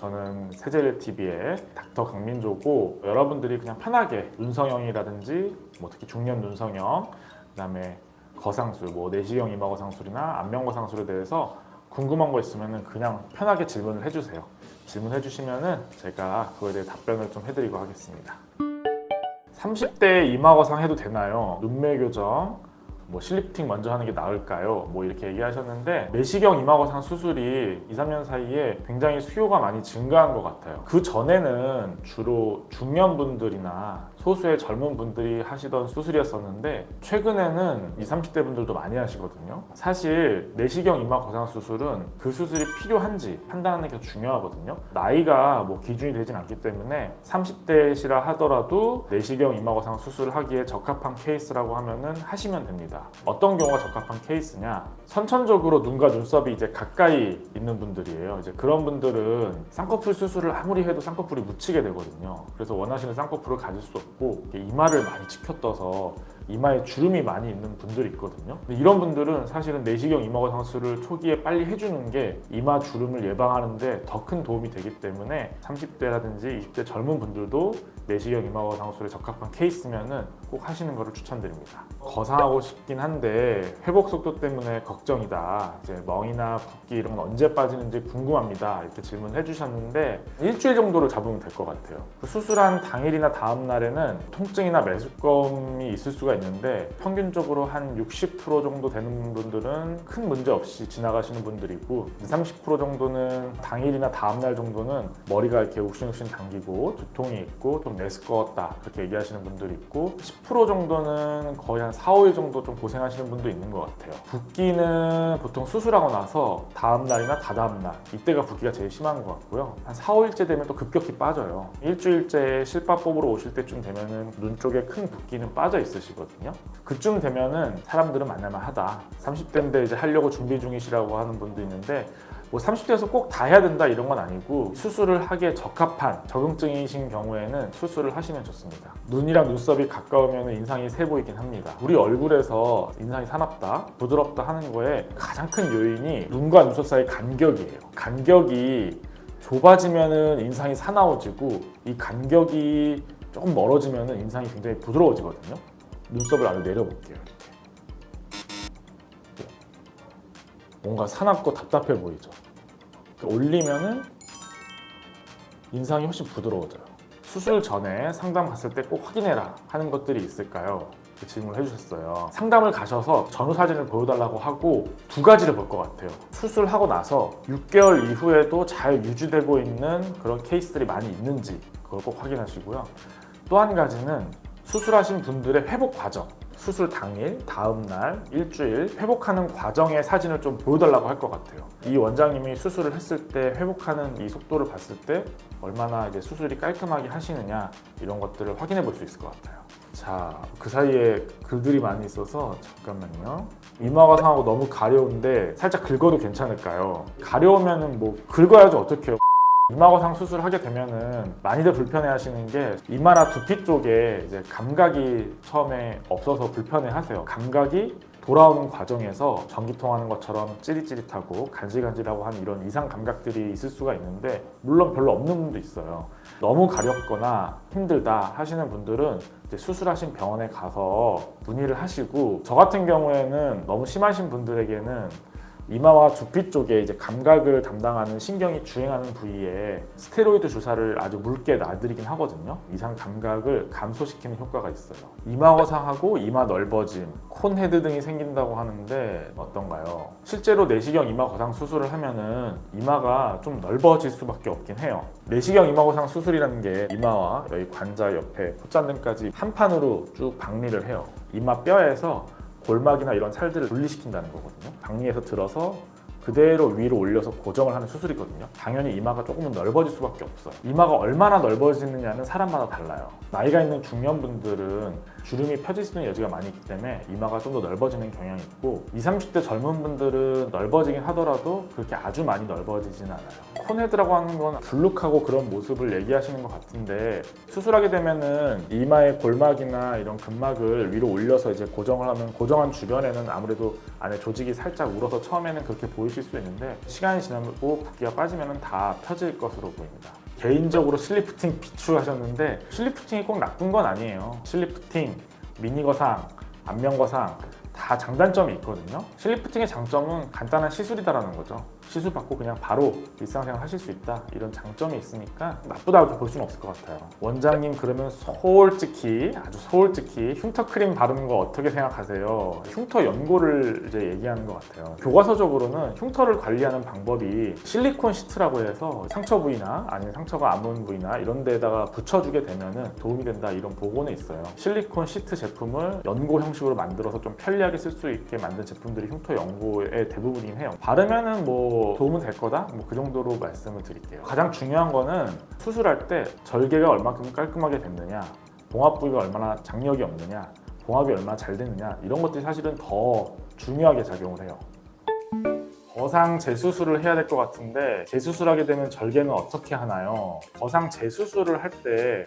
저는 세제일TV의 닥터 강민조고, 여러분들이 그냥 편하게 눈성형이라든지 뭐 특히 중년 눈성형, 그다음에 거상술, 뭐 내시경 이마 거상술이나 안면 거상술에 대해서 궁금한 거 있으면 그냥 편하게 질문을 해주세요. 질문해 주시면은 제가 그거에 대해 답변을 좀 해드리고 하겠습니다. 30대 이마 거상 해도 되나요? 눈매 교정, 뭐 실리프팅 먼저 하는 게 나을까요? 뭐 이렇게 얘기하셨는데, 내시경 이마 거상 수술이 2, 3년 사이에 굉장히 수요가 많이 증가한 것 같아요. 그 전에는 주로 중년분들이나 소수의 젊은 분들이 하시던 수술이었었는데, 최근에는 20, 30대 분들도 많이 하시거든요. 사실 내시경 이마 거상 수술은 그 수술이 필요한지 판단하는 게 중요하거든요. 나이가 뭐 기준이 되진 않기 때문에 30대시라 하더라도 내시경 이마 거상 수술을 하기에 적합한 케이스라고 하면은 하시면 됩니다. 어떤 경우가 적합한 케이스냐? 선천적으로 눈과 눈썹이 이제 가까이 있는 분들이에요. 이제 그런 분들은 쌍꺼풀 수술을 아무리 해도 쌍꺼풀이 묻히게 되거든요. 그래서 원하시는 쌍꺼풀을 가질 수 없고, 이마를 많이 치켜떠서 이마에 주름이 많이 있는 분들이 있거든요. 근데 이런 분들은 사실은 내시경 이마 거상 수술을 초기에 빨리 해주는 게 이마 주름을 예방하는데 더 큰 도움이 되기 때문에 30대라든지 20대 젊은 분들도 내시경 이마 거상 수술에 적합한 케이스면은 꼭 하시는 것을 추천드립니다. 거상하고 싶긴 한데 회복 속도 때문에 걱정이다. 이제 멍이나 붓기 이런 건 언제 빠지는지 궁금합니다. 이렇게 질문해 주셨는데, 일주일 정도를 잡으면 될 것 같아요. 수술한 당일이나 다음 날에는 통증이나 메스꺼움이 있을 수가 있는데, 평균적으로 한 60% 정도 되는 분들은 큰 문제 없이 지나가시는 분들이고, 20, 30% 정도는 당일이나 다음 날 정도는 머리가 이렇게 욱신욱신 당기고 두통이 있고 좀 메스꺼웠다 그렇게 얘기하시는 분들이 있고, 10% 정도는 거의 한 4, 5일 정도 좀 고생하시는 분도 있는 것 같아요. 붓기는 보통 수술하고 나서 다음 날이나 다다음 날, 이때가 붓기가 제일 심한 것 같고요. 한 4, 5일째 되면 또 급격히 빠져요. 일주일째 실밥 뽑으러 오실 때쯤 되면은 눈 쪽에 큰 붓기는 빠져 있으시거든요. 그쯤 되면은 사람들은 만날만 하다. 30대인데 이제 하려고 준비 중이시라고 하는 분도 있는데, 뭐 30대에서 꼭 다 해야 된다 이런 건 아니고, 수술을 하기에 적합한 적응증이신 경우에는 수술을 하시면 좋습니다. 눈이랑 눈썹이 가까우면 인상이 세 보이긴 합니다. 우리 얼굴에서 인상이 사납다, 부드럽다 하는 거에 가장 큰 요인이 눈과 눈썹 사이 간격이에요. 간격이 좁아지면 인상이 사나워지고, 이 간격이 조금 멀어지면 인상이 굉장히 부드러워지거든요. 눈썹을 아래 내려볼게요. 이렇게. 뭔가 사납고 답답해 보이죠? 올리면은 인상이 훨씬 부드러워져요. 수술 전에 상담 갔을 때 꼭 확인해라 하는 것들이 있을까요? 그 질문을 해주셨어요. 상담을 가셔서 전후 사진을 보여달라고 하고 두 가지를 볼 것 같아요. 수술하고 나서 6개월 이후에도 잘 유지되고 있는 그런 케이스들이 많이 있는지 그걸 꼭 확인하시고요. 또 한 가지는 수술하신 분들의 회복 과정, 수술 당일, 다음 날, 일주일 회복하는 과정의 사진을 좀 보여달라고 할 것 같아요. 이 원장님이 수술을 했을 때 회복하는 이 속도를 봤을 때 얼마나 이제 수술이 깔끔하게 하시느냐, 이런 것들을 확인해 볼 수 있을 것 같아요. 자, 그 사이에 글들이 많이 있어서 잠깐만요. 이마가 상하고 너무 가려운데 살짝 긁어도 괜찮을까요? 가려우면은 뭐 긁어야지 어떡해요. 이마거상 수술을 하게 되면은 많이들 불편해 하시는 게, 이마나 두피 쪽에 이제 감각이 처음에 없어서 불편해 하세요. 감각이 돌아오는 과정에서 전기통하는 것처럼 찌릿찌릿하고 간질간질하고 하는 이런 이상 감각들이 있을 수가 있는데, 물론 별로 없는 분도 있어요. 너무 가렵거나 힘들다 하시는 분들은 이제 수술하신 병원에 가서 문의를 하시고, 저 같은 경우에는 너무 심하신 분들에게는 이마와 두피 쪽에 이제 감각을 담당하는 신경이 주행하는 부위에 스테로이드 주사를 아주 묽게 놔드리긴 하거든요. 이상 감각을 감소시키는 효과가 있어요. 이마 거상하고 이마 넓어짐, 콘 헤드 등이 생긴다고 하는데 어떤가요? 실제로 내시경 이마 거상 수술을 하면은 이마가 좀 넓어질 수밖에 없긴 해요. 내시경 이마 거상 수술이라는 게 이마와 여기 관자 옆에 콧잔등까지 한 판으로 쭉 박리를 해요. 이마 뼈에서 골막이나 이런 살들을 분리시킨다는 거거든요. 박리에서 들어서 그대로 위로 올려서 고정을 하는 수술이거든요. 당연히 이마가 조금은 넓어질 수밖에 없어요. 이마가 얼마나 넓어지느냐는 사람마다 달라요. 나이가 있는 중년분들은 주름이 펴질 수 있는 여지가 많이 있기 때문에 이마가 좀 더 넓어지는 경향이 있고, 20, 30대 젊은 분들은 넓어지긴 하더라도 그렇게 아주 많이 넓어지진 않아요. 콘헤드라고 하는 건 불룩하고 그런 모습을 얘기하시는 것 같은데, 수술하게 되면은 이마의 골막이나 이런 근막을 위로 올려서 이제 고정을 하면, 고정한 주변에는 아무래도 안에 조직이 살짝 울어서 처음에는 그렇게 보일 보이실 수 있는데 시간이 지나고 붓기가 빠지면 다 펴질 것으로 보입니다. 개인적으로 실리프팅 비추하셨는데 실리프팅이 꼭 나쁜 건 아니에요. 실리프팅, 미니거상, 안면거상 다 장단점이 있거든요. 실리프팅의 장점은 간단한 시술이다라는 거죠. 시술 받고 그냥 바로 일상생활 하실 수 있다, 이런 장점이 있으니까 나쁘다고 볼 수는 없을 것 같아요. 원장님, 그러면 아주 솔직히 흉터 크림 바르는 거 어떻게 생각하세요? 흉터 연고를 이제 얘기하는 것 같아요. 교과서적으로는 흉터를 관리하는 방법이 실리콘 시트라고 해서 상처 부위나 아니면 상처가 아문 부위나 이런 데다가 붙여주게 되면 도움이 된다, 이런 보고는 있어요. 실리콘 시트 제품을 연고 형식으로 만들어서 좀 편리하게 쓸 수 있게 만든 제품들이 흉터 연고의 대부분이긴 해요. 바르면은 뭐 도움은 될 거다? 뭐 그 정도로 말씀을 드릴게요. 가장 중요한 거는 수술할 때 절개가 얼마큼 깔끔하게 됐느냐, 봉합 부위가 얼마나 장력이 없느냐, 봉합이 얼마나 잘 됐느냐, 이런 것들이 사실은 더 중요하게 작용을 해요. 거상 재수술을 해야 될 것 같은데 재수술하게 되면 절개는 어떻게 하나요? 거상 재수술을 할 때